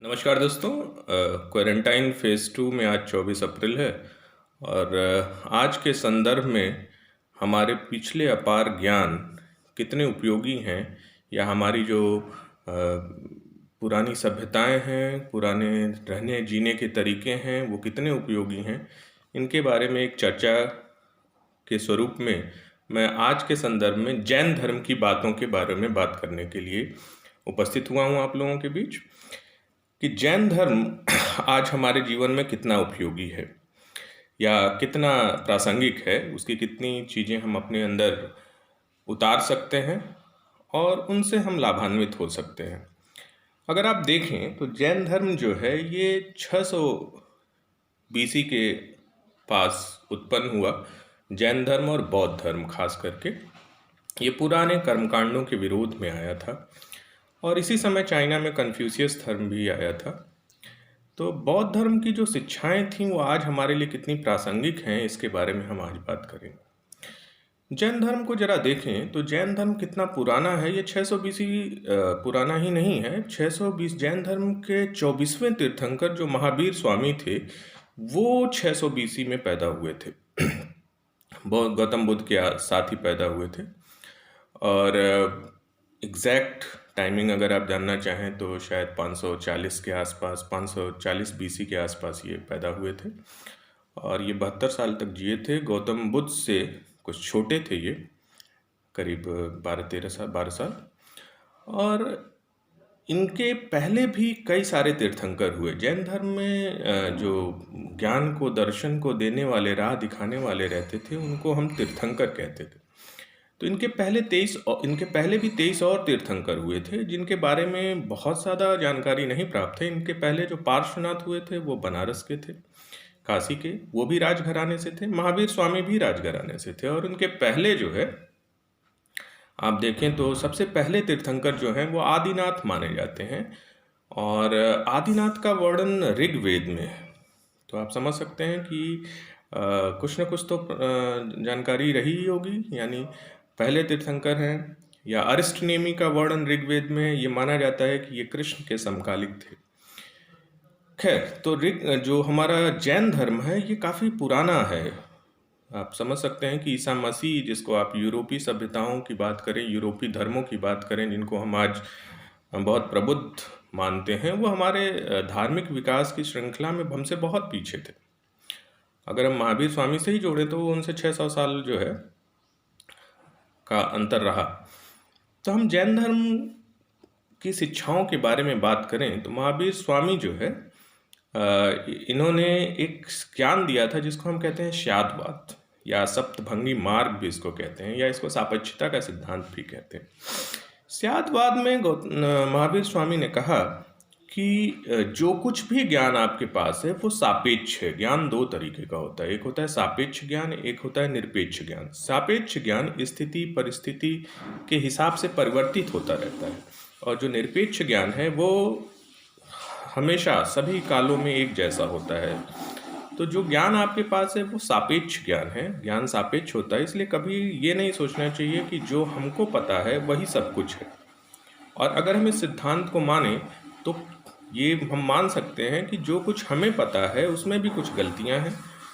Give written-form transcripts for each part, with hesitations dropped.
नमस्कार दोस्तों। Quarantine phase 2 में आज 24 अप्रैल है और आज के संदर्भ में हमारे पिछले अपार ज्ञान कितने उपयोगी हैं या हमारी जो पुरानी सभ्यताएं हैं, पुराने रहने जीने के तरीके हैं, वो कितने उपयोगी हैं, इनके बारे में एक चर्चा के स्वरूप में मैं आज के संदर्भ में जैन धर्म की बातों के बारे में बात करने के लिए उपस्थित हुआ हूँ आप लोगों के बीच कि जैन धर्म आज हमारे जीवन में कितना उपयोगी है या कितना प्रासंगिक है, उसकी कितनी चीज़ें हम अपने अंदर उतार सकते हैं और उनसे हम लाभान्वित हो सकते हैं। अगर आप देखें तो जैन धर्म जो है ये 600 बीसी के पास उत्पन्न हुआ। जैन धर्म और बौद्ध धर्म खास करके ये पुराने कर्मकांडों के विरोध में आया था और इसी समय चाइना में कन्फ्यूशियस धर्म भी आया था। तो बौद्ध धर्म की जो शिक्षाएं थीं वो आज हमारे लिए कितनी प्रासंगिक हैं, इसके बारे में हम आज बात करेंगे। जैन धर्म को जरा देखें तो जैन धर्म कितना पुराना है। ये 600 बीसी पुराना ही नहीं है। 620 जैन धर्म के 24वें तीर्थंकर जो महावीर स्वामी थे वो 600 बीसी में पैदा हुए थे। गौतम बुद्ध के साथ ही पैदा हुए थे और एग्जैक्ट टाइमिंग अगर आप जानना चाहें तो शायद 540 के आसपास, 540 बीसी के आसपास ये पैदा हुए थे और ये 72 साल तक जिए थे। गौतम बुद्ध से कुछ छोटे थे ये, करीब 12 साल। और इनके पहले भी कई सारे तीर्थंकर हुए। जैन धर्म में जो ज्ञान को, दर्शन को देने वाले, राह दिखाने वाले रहते थे उनको हम तीर्थंकर कहते थे। तो इनके पहले भी 23 और तीर्थंकर हुए थे जिनके बारे में बहुत ज़्यादा जानकारी नहीं प्राप्त है। इनके पहले जो पार्श्वनाथ हुए थे वो बनारस के थे, काशी के, वो भी राजघराने से थे। महावीर स्वामी भी राजघराने से थे और उनके पहले जो है आप देखें तो सबसे पहले तीर्थंकर जो हैं वो आदिनाथ माने जाते हैं और आदिनाथ का वर्णन ऋग्वेद में है। तो आप समझ सकते हैं कि कुछ न कुछ तो जानकारी रही ही होगी। यानी पहले तीर्थंकर हैं या अरिष्टनेमी का वर्णन ऋग्वेद में ये माना जाता है कि ये कृष्ण के समकालिक थे। खैर, तो जो हमारा जैन धर्म है ये काफ़ी पुराना है। आप समझ सकते हैं कि ईसा मसीह, जिसको आप यूरोपीय सभ्यताओं की बात करें, यूरोपीय धर्मों की बात करें, जिनको हम आज बहुत प्रबुद्ध मानते हैं, वो हमारे धार्मिक विकास की श्रृंखला में हमसे बहुत पीछे थे। अगर हम महावीर स्वामी से ही जोड़े तो उनसे 600 साल जो है का अंतर रहा। तो हम जैन धर्म की शिक्षाओं के बारे में बात करें तो महावीर स्वामी जो है इन्होंने एक ज्ञान दिया था जिसको हम कहते हैं श्यादवाद या सप्तभंगी मार्ग भी इसको कहते हैं, या इसको सापेक्षता का सिद्धांत भी कहते हैं। श्यादवाद में महावीर स्वामी ने कहा कि जो कुछ भी ज्ञान आपके पास है वो सापेक्ष है। ज्ञान दो तरीके का होता है, एक होता है सापेक्ष ज्ञान, एक होता है निरपेक्ष ज्ञान। सापेक्ष ज्ञान स्थिति परिस्थिति के हिसाब से परिवर्तित होता रहता है और जो निरपेक्ष ज्ञान है वो हमेशा सभी कालों में एक जैसा होता है। तो जो ज्ञान आपके पास है वो सापेक्ष ज्ञान है। ज्ञान सापेक्ष होता है, इसलिए कभी ये नहीं सोचना चाहिए कि जो हमको पता है वही सब कुछ है। और अगर हम इस सिद्धांत को माने तो ये हम मान सकते हैं कि जो कुछ हमें पता है उसमें भी कुछ गलतियां हैं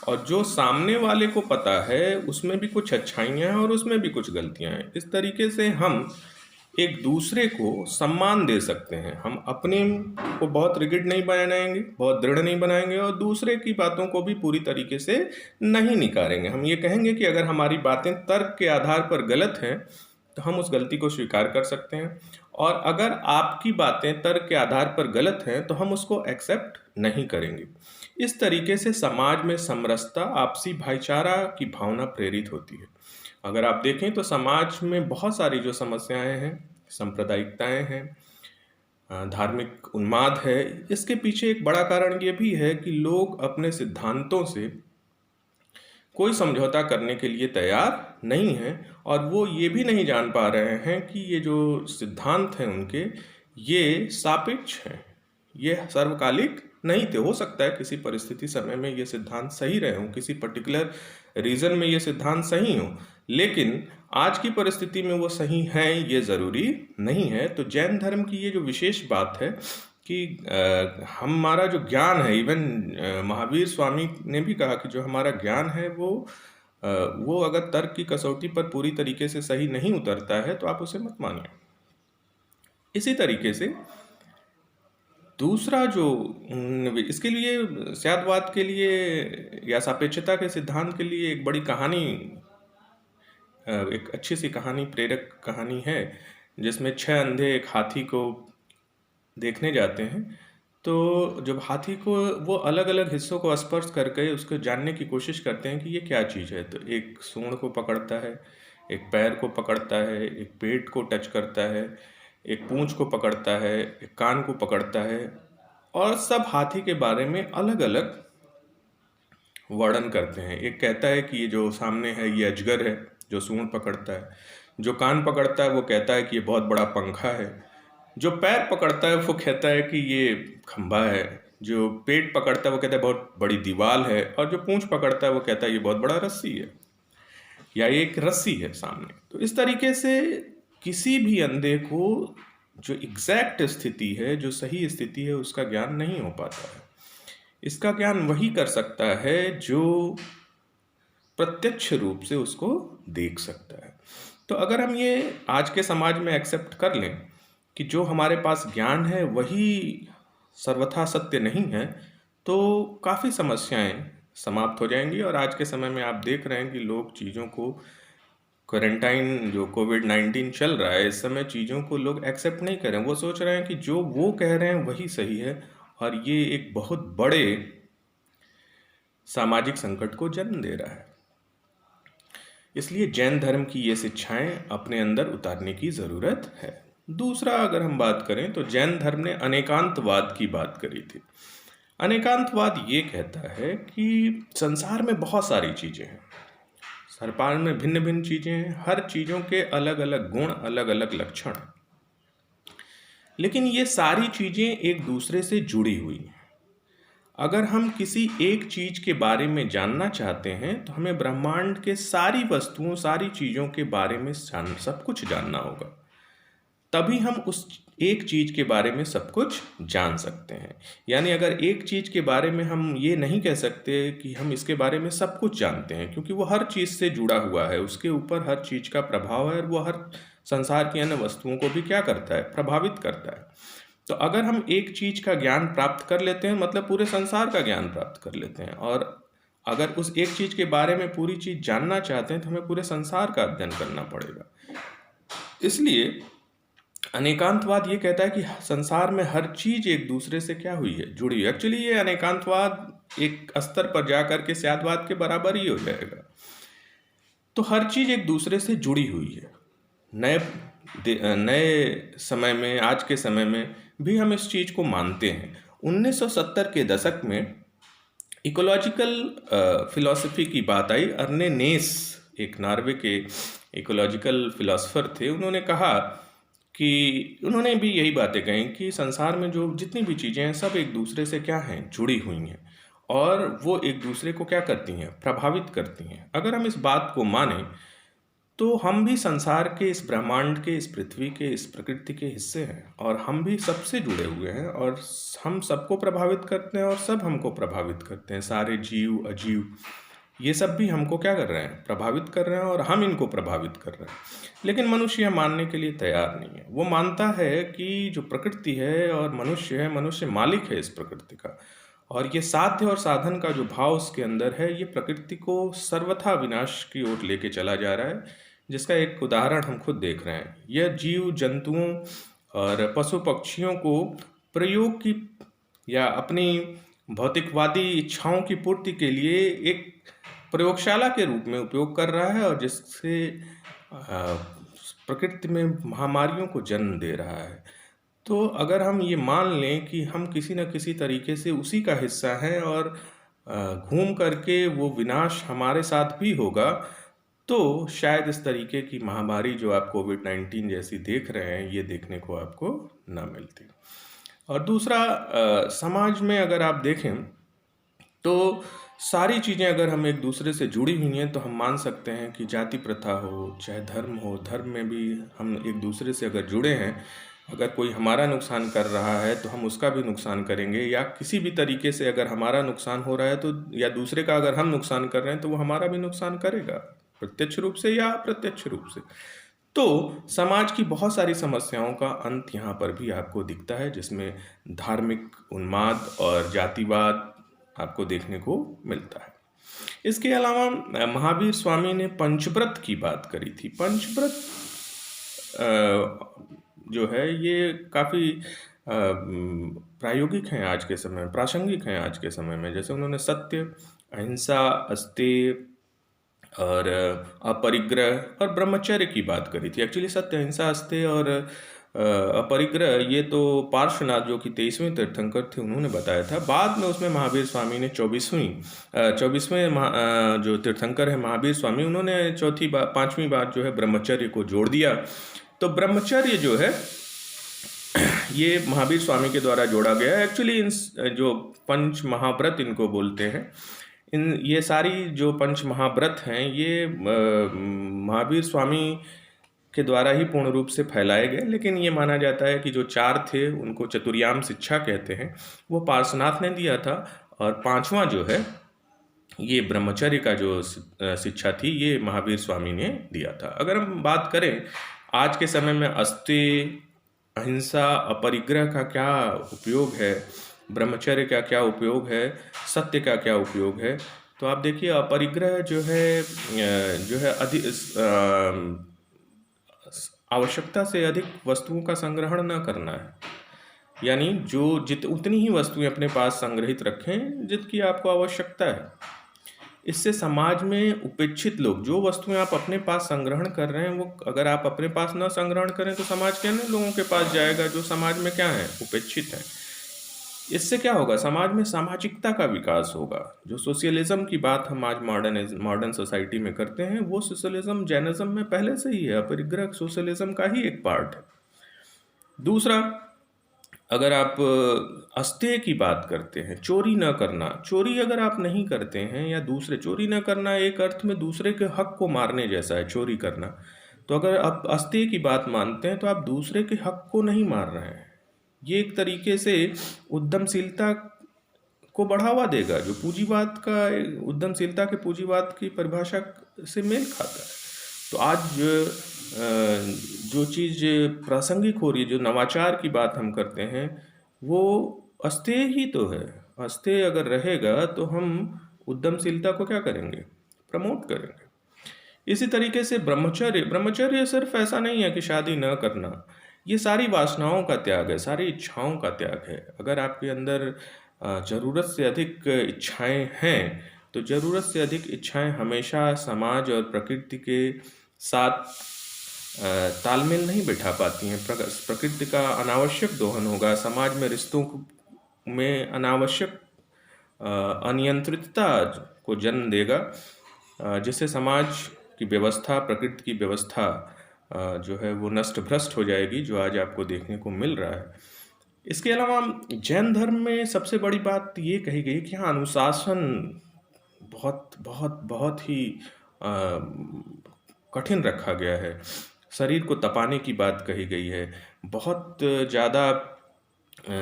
और जो सामने वाले को पता है उसमें भी कुछ अच्छाइयां हैं और उसमें भी कुछ गलतियां हैं। इस तरीके से हम एक दूसरे को सम्मान दे सकते हैं। हम अपने को बहुत रिगिड नहीं बनाएंगे, बहुत दृढ़ नहीं बनाएंगे और दूसरे की बातों को भी पूरी तरीके से नहीं निकारेंगे। हम ये कहेंगे कि अगर हमारी बातें तर्क के आधार पर गलत हैं तो हम उस गलती को स्वीकार कर सकते हैं, और अगर आपकी बातें तर्क के आधार पर गलत हैं तो हम उसको एक्सेप्ट नहीं करेंगे। इस तरीके से समाज में समरसता, आपसी भाईचारा की भावना प्रेरित होती है। अगर आप देखें तो समाज में बहुत सारी जो समस्याएं हैं, सांप्रदायिकताएं हैं, धार्मिक उन्माद है, इसके पीछे एक बड़ा कारण ये भी है कि लोग अपने सिद्धांतों से कोई समझौता करने के लिए तैयार नहीं हैं और वो ये भी नहीं जान पा रहे हैं कि ये जो सिद्धांत हैं उनके, ये सापेक्ष हैं, ये सर्वकालिक नहीं थे। हो सकता है किसी परिस्थिति समय में ये सिद्धांत सही रहे हों, किसी पर्टिकुलर रीजन में ये सिद्धांत सही हो, लेकिन आज की परिस्थिति में वो सही हैं ये ज़रूरी नहीं है। तो जैन धर्म की ये जो विशेष बात है कि हमारा जो ज्ञान है, इवन महावीर स्वामी ने भी कहा कि जो हमारा ज्ञान है वो अगर तर्क की कसौटी पर पूरी तरीके से सही नहीं उतरता है तो आप उसे मत मानिए। इसी तरीके से दूसरा जो इसके लिए स्यादवाद के लिए या सापेक्षता के सिद्धांत के लिए एक बड़ी कहानी, एक अच्छी सी कहानी, प्रेरक कहानी है, जिसमें 6 अंधे एक हाथी को देखने जाते हैं। तो जब हाथी को वो अलग अलग हिस्सों को स्पर्श करके उसको जानने की कोशिश करते हैं कि ये क्या चीज़ है, तो एक सूंड को पकड़ता है, एक पैर को पकड़ता है, एक पेट को टच करता है, एक पूंछ को पकड़ता है, एक कान को पकड़ता है, और सब हाथी के बारे में अलग अलग वर्णन करते हैं। एक कहता है कि ये जो सामने है ये अजगर है जो सूंड पकड़ता है, जो कान पकड़ता है वो कहता है कि ये बहुत बड़ा पंखा है, जो पैर पकड़ता है वो कहता है कि ये खंभा है, जो पेट पकड़ता है वो कहता है बहुत बड़ी दीवार है, और जो पूंछ पकड़ता है वो कहता है ये बहुत बड़ा रस्सी है, या ये एक रस्सी है सामने। तो इस तरीके से किसी भी अंधे को जो एग्जैक्ट स्थिति है, जो सही स्थिति है, उसका ज्ञान नहीं हो पाता है। इसका ज्ञान वही कर सकता है जो प्रत्यक्ष रूप से उसको देख सकता है। तो अगर हम ये आज के समाज में एक्सेप्ट कर लें कि जो हमारे पास ज्ञान है वही सर्वथा सत्य नहीं है, तो काफ़ी समस्याएं समाप्त हो जाएंगी। और आज के समय में आप देख रहे हैं कि लोग चीज़ों को, क्वारंटाइन जो कोविड-19 चल रहा है, इस समय चीज़ों को लोग एक्सेप्ट नहीं कर रहे हैं। वो सोच रहे हैं कि जो वो कह रहे हैं वही सही है, और ये एक बहुत बड़े सामाजिक संकट को जन्म दे रहा है। इसलिए जैन धर्म की ये शिक्षाएं अपने अंदर उतारने की ज़रूरत है। दूसरा, अगर हम बात करें तो जैन धर्म ने अनेकांतवाद की बात करी थी। अनेकांतवाद ये कहता है कि संसार में बहुत सारी चीज़ें हैं, संसार में भिन्न भिन्न चीज़ें हैं, हर चीज़ों के अलग अलग गुण, अलग अलग लक्षण, लेकिन ये सारी चीज़ें एक दूसरे से जुड़ी हुई हैं। अगर हम किसी एक चीज़ के बारे में जानना चाहते हैं तो हमें ब्रह्मांड के सारी वस्तुओं, सारी चीज़ों के बारे में सब कुछ जानना होगा, तभी हम उस एक चीज़ के बारे में सब कुछ जान सकते हैं। यानी अगर एक चीज़ के बारे में हम ये नहीं कह सकते कि हम इसके बारे में सब कुछ जानते हैं, क्योंकि वो हर चीज़ से जुड़ा हुआ है, उसके ऊपर हर चीज़ का प्रभाव है, और वो हर संसार की अन्य वस्तुओं को भी क्या करता है, प्रभावित करता है। तो अगर हम एक चीज़ का ज्ञान प्राप्त कर लेते हैं, मतलब पूरे संसार का ज्ञान प्राप्त कर लेते हैं। और अगर उस एक चीज़ के बारे में पूरी चीज़ जानना चाहते हैं तो हमें पूरे संसार का अध्ययन करना पड़ेगा। इसलिए अनेकांतवाद ये कहता है कि संसार में हर चीज़ एक दूसरे से क्या हुई है, जुड़ी है। एक्चुअली ये अनेकांतवाद एक स्तर पर जाकर के स्यादवाद के बराबर ही हो जाएगा। तो हर चीज़ एक दूसरे से जुड़ी हुई है। नए समय में, आज के समय में भी हम इस चीज़ को मानते हैं। 1970 के दशक में इकोलॉजिकल फिलॉसफी की बात आई। अर्ने नेस, एक नॉर्वे के इकोलॉजिकल फिलोसोफर थे, उन्होंने कहा कि उन्होंने भी यही बातें कही कि संसार में जो जितनी भी चीज़ें हैं सब एक दूसरे से क्या हैं, जुड़ी हुई हैं, और वो एक दूसरे को क्या करती हैं, प्रभावित करती हैं। अगर हम इस बात को मानें तो हम भी संसार के, इस ब्रह्मांड के, इस पृथ्वी के, इस प्रकृति के हिस्से हैं, और हम भी सबसे जुड़े हुए हैं, और हम सबको प्रभावित करते हैं और सब हमको प्रभावित करते हैं। सारे जीव, अजीव, ये सब भी हमको क्या कर रहे हैं, प्रभावित कर रहे हैं, और हम इनको प्रभावित कर रहे हैं। लेकिन मनुष्य यह मानने के लिए तैयार नहीं है। वो मानता है कि जो प्रकृति है और मनुष्य है, मनुष्य मालिक है इस प्रकृति का, और ये साध्य और साधन का जो भाव उसके अंदर है, ये प्रकृति को सर्वथा विनाश की ओर लेके चला जा रहा है, जिसका एक उदाहरण हम खुद देख रहे हैं। यह जीव जंतुओं और पशु पक्षियों को प्रयोग की या अपनी भौतिकवादी इच्छाओं की पूर्ति के लिए एक प्रयोगशाला के रूप में उपयोग कर रहा है, और जिससे प्रकृति में महामारियों को जन्म दे रहा है। तो अगर हम ये मान लें कि हम किसी न किसी तरीके से उसी का हिस्सा हैं, और घूम करके वो विनाश हमारे साथ भी होगा, तो शायद इस तरीके की महामारी जो आप कोविड-19 जैसी देख रहे हैं, ये देखने को आपको ना मिलती। और दूसरा, समाज में अगर आप देखें तो सारी चीज़ें अगर हम एक दूसरे से जुड़ी हुई हैं, तो हम मान सकते हैं कि जाति प्रथा हो, चाहे धर्म हो, धर्म में भी हम एक दूसरे से अगर जुड़े हैं, अगर कोई हमारा नुकसान कर रहा है तो हम उसका भी नुकसान करेंगे, या किसी भी तरीके से अगर हमारा नुकसान हो रहा है तो, या दूसरे का अगर हम नुकसान कर रहे हैं तो वो हमारा भी नुकसान करेगा, प्रत्यक्ष रूप से या अप्रत्यक्ष रूप से। तो समाज की बहुत सारी समस्याओं का अंत यहाँ पर भी आपको दिखता है, जिसमें धार्मिक उन्माद और जातिवाद आपको देखने को मिलता है। इसके अलावा महावीर स्वामी ने पंचव्रत की बात करी थी। पंचव्रत जो है ये काफ़ी प्रायोगिक हैं आज के समय में, प्रासंगिक हैं आज के समय में। जैसे उन्होंने सत्य, अहिंसा, अस्तेय और अपरिग्रह और ब्रह्मचर्य की बात करी थी। एक्चुअली सत्य, अहिंसा, अस्तेय और अपरिग्रह ये तो पार्श्वनाथ जो कि 23वें तीर्थंकर थे उन्होंने बताया था। बाद में उसमें महावीर स्वामी ने 24वें जो तीर्थंकर है महावीर स्वामी, उन्होंने 5वीं बात जो है ब्रह्मचर्य को जोड़ दिया। तो ब्रह्मचर्य जो है ये महावीर स्वामी के द्वारा जोड़ा गया है। एक्चुअली इन जो पंच महाव्रत इनको बोलते हैं, ये सारी जो पंच महाव्रत हैं ये महावीर स्वामी के द्वारा ही पूर्ण रूप से फैलाए गए। लेकिन ये माना जाता है कि जो 4 थे उनको चतुर्याम शिक्षा कहते हैं, वो पार्श्वनाथ ने दिया था। और 5वां जो है ये ब्रह्मचर्य का जो शिक्षा थी ये महावीर स्वामी ने दिया था। अगर हम बात करें आज के समय में अस्तेय, अहिंसा, अपरिग्रह का क्या उपयोग है, ब्रह्मचर्य का क्या उपयोग है, सत्य का क्या उपयोग है, तो आप देखिए अपरिग्रह जो है अधिक आवश्यकता से अधिक वस्तुओं का संग्रहण न करना है। यानी उतनी ही वस्तुएं अपने पास संग्रहित रखें जितकी आपको आवश्यकता है। इससे समाज में उपेक्षित लोग, जो वस्तुएं आप अपने पास संग्रहण कर रहे हैं वो अगर आप अपने पास न संग्रहण करें तो समाज के अन्य लोगों के पास जाएगा जो समाज में क्या है, उपेक्षित है। इससे क्या होगा, समाज में सामाजिकता का विकास होगा। जो सोशलिज्म की बात हम आज मॉडर्न सोसाइटी में करते हैं, वो सोशलिज्म जैनिज्म में पहले से ही है, अपरिग्रह सोशलिज्म का ही एक पार्ट है। दूसरा, अगर आप अस्तेय की बात करते हैं, चोरी न करना, चोरी अगर आप नहीं करते हैं या दूसरे, चोरी न करना एक अर्थ में दूसरे के हक को मारने जैसा है चोरी करना। तो अगर आप अस्तेय की बात मानते हैं तो आप दूसरे के हक को नहीं मार रहे हैं। ये एक तरीके से उद्यमशीलता को बढ़ावा देगा, जो पूंजीवाद का, उद्यमशीलता के पूंजीवाद की परिभाषा से मेल खाता है। तो आज जो चीज़ प्रासंगिक हो रही है, जो नवाचार की बात हम करते हैं, वो अस्तेय ही तो है। अस्तेय अगर रहेगा तो हम उद्यमशीलता को क्या करेंगे, प्रमोट करेंगे। इसी तरीके से ब्रह्मचर्य सिर्फ ऐसा नहीं है कि शादी न करना, ये सारी वासनाओं का त्याग है, सारी इच्छाओं का त्याग है। अगर आपके अंदर ज़रूरत से अधिक इच्छाएं हैं तो ज़रूरत से अधिक इच्छाएं हमेशा समाज और प्रकृति के साथ तालमेल नहीं बैठा पाती हैं। प्रकृति का अनावश्यक दोहन होगा, समाज में रिश्तों में अनावश्यक अनियंत्रितता को जन्म देगा, जिससे समाज की व्यवस्था, प्रकृति की व्यवस्था जो है वो नष्ट भ्रष्ट हो जाएगी, जो आज आपको देखने को मिल रहा है। इसके अलावा जैन धर्म में सबसे बड़ी बात ये कही गई कि हाँ, अनुशासन बहुत बहुत बहुत ही कठिन रखा गया है। शरीर को तपाने की बात कही गई है, बहुत ज़्यादा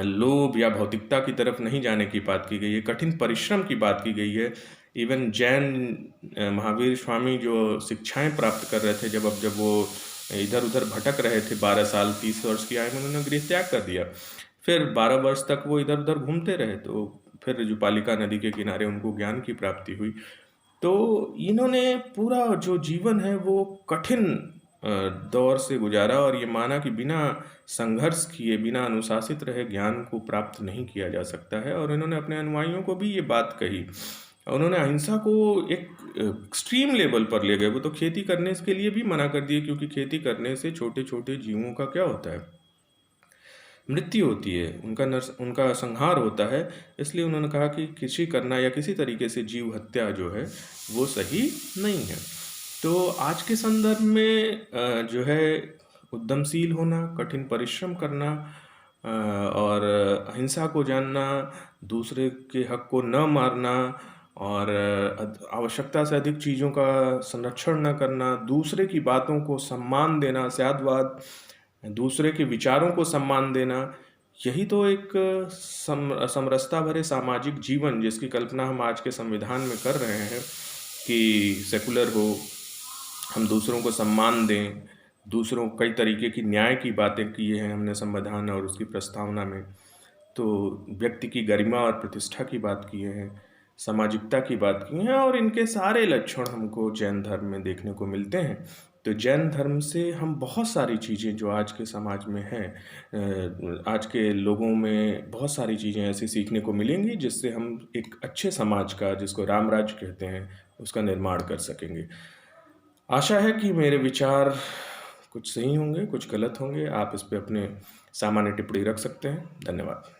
लोभ या भौतिकता की तरफ नहीं जाने की बात की गई है, कठिन परिश्रम की बात की गई है। इवन जैन महावीर स्वामी जो शिक्षाएं प्राप्त कर रहे थे, जब वो इधर उधर भटक रहे थे, 12 साल 30 वर्ष की आयु में उन्होंने गृह त्याग कर दिया। फिर 12 वर्ष तक वो इधर उधर घूमते रहे, तो फिर जो पालिका नदी के किनारे उनको ज्ञान की प्राप्ति हुई। तो इन्होंने पूरा जो जीवन है वो कठिन दौर से गुजारा, और ये माना कि बिना संघर्ष किए, बिना अनुशासित रहे ज्ञान को प्राप्त नहीं किया जा सकता है। और इन्होंने अपने अनुयायियों को भी ये बात कही। उन्होंने अहिंसा को एक एक्सट्रीम लेवल पर ले गए। वो तो खेती करने के लिए भी मना कर दिए, क्योंकि खेती करने से छोटे छोटे जीवों का क्या होता है, मृत्यु होती है, उनका संहार होता है। इसलिए उन्होंने कहा कि कृषि करना या किसी तरीके से जीव हत्या जो है वो सही नहीं है। तो आज के संदर्भ में जो है उद्यमशील होना, कठिन परिश्रम करना और अहिंसा को जानना, दूसरे के हक को न मारना और आवश्यकता से अधिक चीज़ों का संरक्षण न करना, दूसरे की बातों को सम्मान देना, स्यादवाद, दूसरे के विचारों को सम्मान देना, यही तो एक समरसता भरे सामाजिक जीवन जिसकी कल्पना हम आज के संविधान में कर रहे हैं कि सेकुलर हो, हम दूसरों को सम्मान दें, दूसरों कई तरीके की न्याय की बातें की हैं हमने संविधान और उसकी प्रस्तावना में। तो व्यक्ति की गरिमा और प्रतिष्ठा की बात किए हैं, सामाजिकता की बात की है, और इनके सारे लक्षण हमको जैन धर्म में देखने को मिलते हैं। तो जैन धर्म से हम बहुत सारी चीज़ें जो आज के समाज में हैं, आज के लोगों में बहुत सारी चीज़ें ऐसी सीखने को मिलेंगी जिससे हम एक अच्छे समाज का, जिसको राम राज्य कहते हैं, उसका निर्माण कर सकेंगे। आशा है कि मेरे विचार कुछ सही होंगे, कुछ गलत होंगे। आप इस पे अपने सामान्य टिप्पणी रख सकते हैं। धन्यवाद।